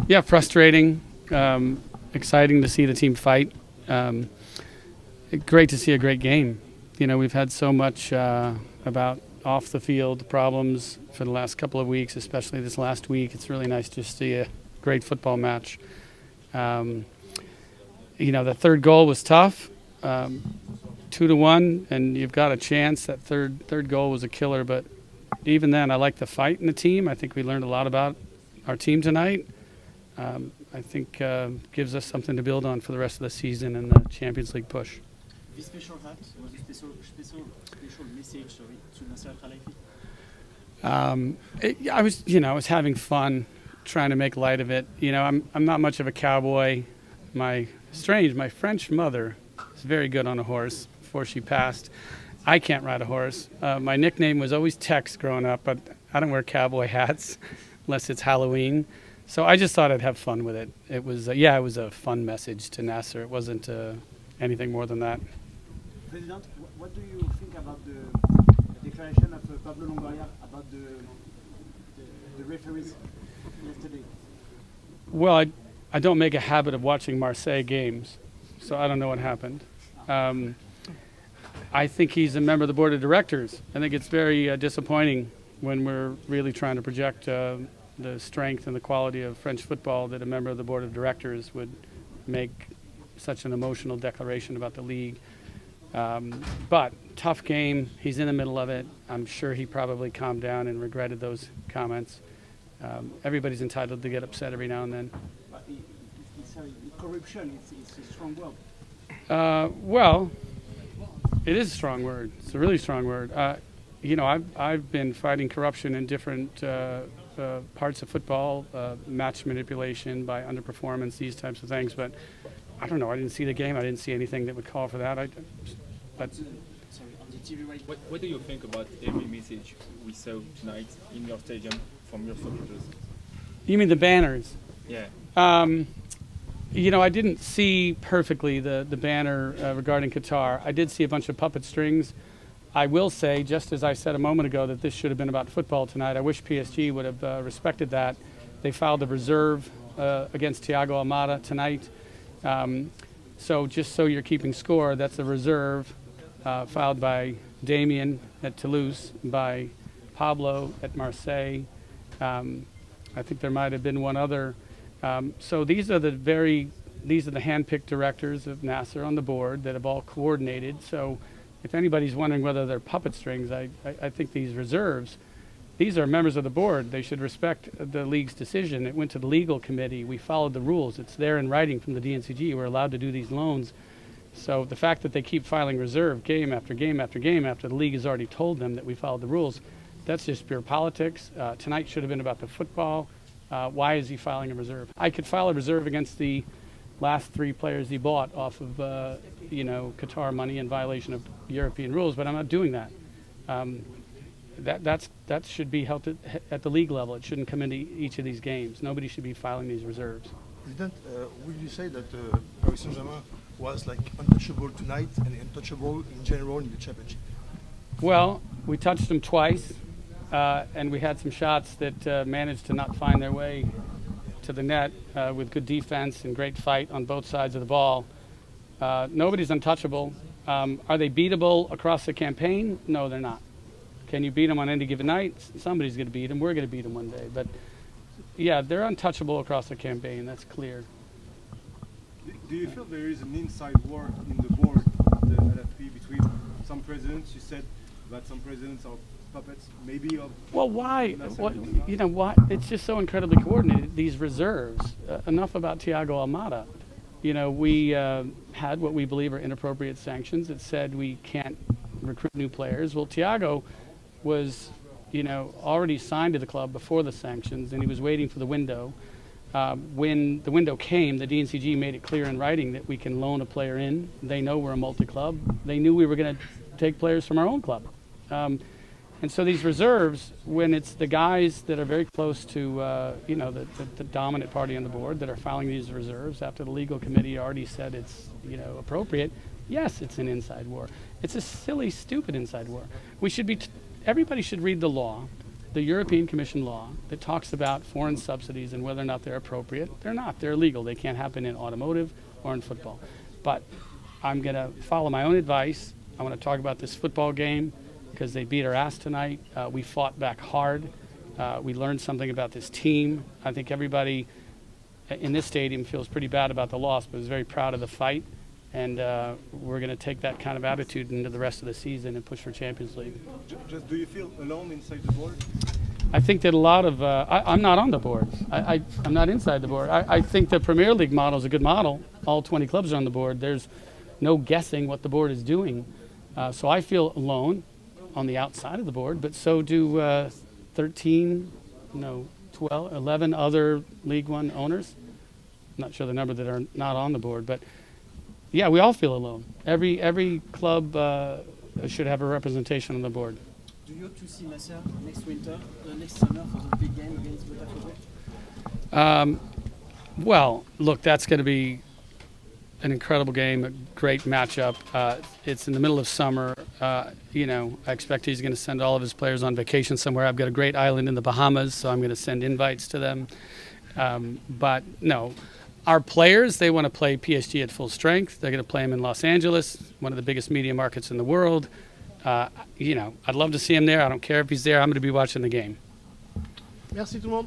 Yeah, frustrating. Exciting to see the team fight. Great to see a great game. You know, we've had so much about off the field problems for the last couple of weeks, especially this last week. It's really nice to see a great football match. You know, the third goal was tough, 2-1, and you've got a chance. That third goal was a killer, but even then, I like the fight in the team. I think we learned a lot about our team tonight. I think gives us something to build on for the rest of the season and the Champions League push. This special hat was a special message, sorry, to Nasser Al-Khelaïfi. I was having fun, trying to make light of it. You know, I'm not much of a cowboy. My French mother is very good on a horse before she passed. I can't ride a horse. My nickname was always Tex growing up, but I don't wear cowboy hats unless it's Halloween. So I just thought I'd have fun with it. It was, it was a fun message to Nasser. It wasn't anything more than that. President, what do you think about the declaration of Pablo Longoria about the referees yesterday? Well, I don't make a habit of watching Marseille games, so I don't know what happened. I think he's a member of the board of directors. I think it's very disappointing when we're really trying to project the strength and the quality of French football that a member of the board of directors would make such an emotional declaration about the league. But tough game. He's in the middle of it. I'm sure he probably calmed down and regretted those comments. Everybody's entitled to get upset every now and then. But corruption is a strong word. Well, it is a strong word. It's a really strong word. You know, I've been fighting corruption in different parts of football, match manipulation by underperformance, these types of things. But I don't know. I didn't see the game. I didn't see anything that would call for that. Sorry, on the TV right. What do you think about every message we saw tonight in your stadium from your supporters? You mean the banners? Yeah. You know, I didn't see perfectly the banner regarding Qatar. I did see a bunch of puppet strings. I will say, just as I said a moment ago, that this should have been about football tonight. I wish PSG would have respected that. They filed a reserve against Thiago Almada tonight. So just so you're keeping score, that's a reserve filed by Damien at Toulouse, by Pablo at Marseille. I think there might have been one other. So these are the hand-picked directors of Nasser on the board that have all coordinated. So if anybody's wondering whether they're puppet strings, I think these reserves, these are members of the board. They should respect the league's decision. It went to the legal committee. We followed the rules. It's there in writing from the DNCG. We're allowed to do these loans. So the fact that they keep filing reserve game after game after game after the league has already told them that we followed the rules, that's just pure politics. Tonight should have been about the football. Why is he filing a reserve? I could file a reserve against the last 3 players he bought off of, Qatar money in violation of European rules, but I'm not doing that. That should be held at the league level. It shouldn't come into each of these games. Nobody should be filing these reserves. President, would you say that Paris Saint-Germain was like untouchable tonight and untouchable in general in the championship? Well, we touched them twice, and we had some shots that managed to not find their way to the net with good defense and great fight on both sides of the ball. Nobody's untouchable. Are they beatable across the campaign? No, they're not. Can you beat them on any given night? Somebody's going to beat them. We're going to beat them one day. But, yeah, they're untouchable across the campaign. That's clear. Do you feel there is an inside war in the board, the LFP, between some presidents? You said that some presidents are puppets, maybe of... Well, why? Why? It's just so incredibly coordinated. These reserves. Enough about Thiago Almada. You know, we had what we believe are inappropriate sanctions. It said we can't recruit new players. Well, Thiago was, already signed to the club before the sanctions, and he was waiting for the window. When the window came, the DNCG made it clear in writing that we can loan a player in. They know we're a multi-club. They knew we were going to take players from our own club. And so these reserves, when it's the guys that are very close to, the dominant party on the board that are filing these reserves after the legal committee already said it's, appropriate, yes, it's an inside war. It's a silly, stupid inside war. We should be, everybody should read the law the European Commission law that talks about foreign subsidies and whether or not they're appropriate. They're not. They're illegal. They can't happen in automotive or in football. But I'm going to follow my own advice. I want to talk about this football game because they beat our ass tonight. We fought back hard. We learned something about this team. I think everybody in this stadium feels pretty bad about the loss, but is very proud of the fight. And we're going to take that kind of attitude into the rest of the season and push for Champions League. Just do you feel alone inside the board? I think that a lot of I'm not on the board. I'm not inside the board. I think the Premier League model is a good model. All 20 clubs are on the board. There's no guessing what the board is doing. So I feel alone on the outside of the board, but so do 13, 12, 11 other League One owners. I'm not sure the number that are not on the board, but yeah, we all feel alone. Every club should have a representation on the board. Do you hope to see Nasser next winter, next summer for the big game against Botafogo? Well, look, that's going to be an incredible game, a great matchup. It's in the middle of summer. I expect he's going to send all of his players on vacation somewhere. I've got a great island in the Bahamas, so I'm going to send invites to them. But no, our players, they want to play PSG at full strength. They're going to play them in Los Angeles, one of the biggest media markets in the world. I'd love to see him there. I don't care if he's there. I'm going to be watching the game. Merci tout le monde.